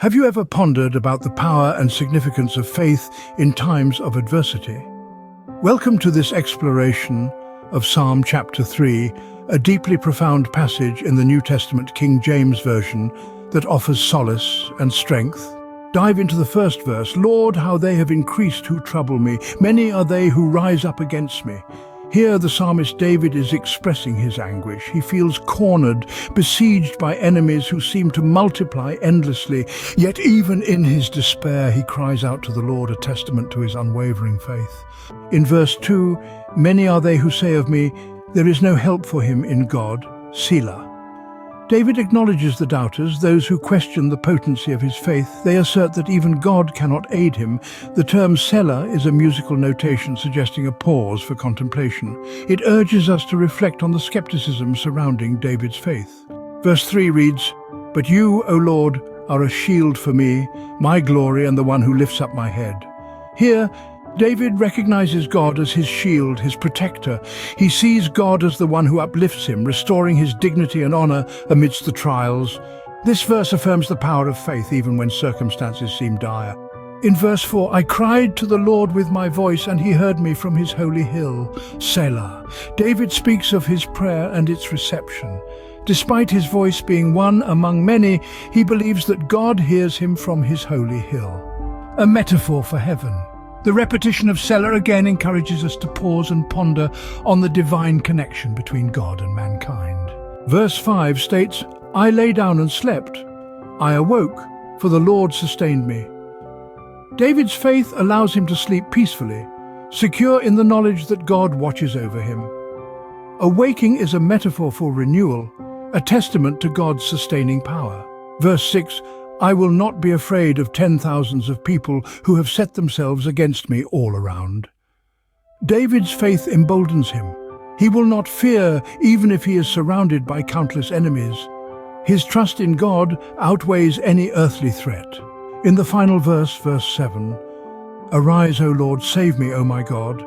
Have you ever pondered about the power and significance of faith in times of adversity? Welcome to this exploration of Psalm chapter 3, a deeply profound passage in the New Testament King James Version that offers solace and strength. Dive into the first verse. Lord, how they have increased who trouble me. Many are they who rise up against me. Here the psalmist David is expressing his anguish. He feels cornered, besieged by enemies who seem to multiply endlessly. Yet even in his despair he cries out to the Lord, a testament to his unwavering faith. In verse 2, many are they who say of me, there is no help for him in God, Selah. David acknowledges the doubters, those who question the potency of his faith. They assert that even God cannot aid him. The term Selah is a musical notation suggesting a pause for contemplation. It urges us to reflect on the skepticism surrounding David's faith. Verse 3 reads, But you, O Lord, are a shield for me, my glory and the one who lifts up my head. Here, David recognizes God as his shield, his protector. He sees God as the one who uplifts him, restoring his dignity and honor amidst the trials. This verse affirms the power of faith even when circumstances seem dire. In verse 4, I cried to the Lord with my voice, and he heard me from his holy hill, Selah. David speaks of his prayer and its reception. Despite his voice being one among many, he believes that God hears him from his holy hill. A metaphor for heaven. The repetition of Selah again encourages us to pause and ponder on the divine connection between God and mankind. Verse 5 states, I lay down and slept. I awoke, for the Lord sustained me. David's faith allows him to sleep peacefully, secure in the knowledge that God watches over him. Awaking is a metaphor for renewal, a testament to God's sustaining power. Verse 6, I will not be afraid of 10,000s of people who have set themselves against me all around. David's faith emboldens him. He will not fear even if he is surrounded by countless enemies. His trust in God outweighs any earthly threat. In the final verse, verse 7, Arise, O Lord, save me, O my God,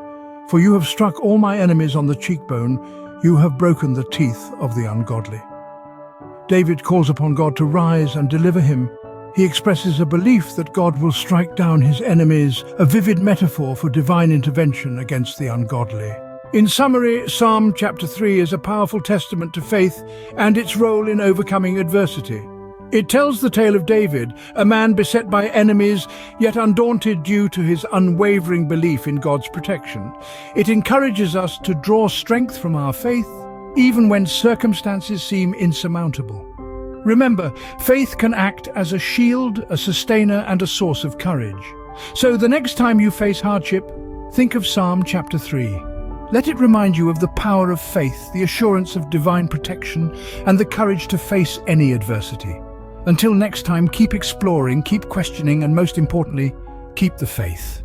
for you have struck all my enemies on the cheekbone, you have broken the teeth of the ungodly. David calls upon God to rise and deliver him. He expresses a belief that God will strike down his enemies, a vivid metaphor for divine intervention against the ungodly. In summary, Psalm chapter 3 is a powerful testament to faith and its role in overcoming adversity. It tells the tale of David, a man beset by enemies, yet undaunted due to his unwavering belief in God's protection. It encourages us to draw strength from our faith, even when circumstances seem insurmountable. Remember, faith can act as a shield, a sustainer, and a source of courage. So the next time you face hardship, think of Psalm chapter 3. Let it remind you of the power of faith, the assurance of divine protection, and the courage to face any adversity. Until next time, keep exploring, keep questioning, and most importantly, keep the faith.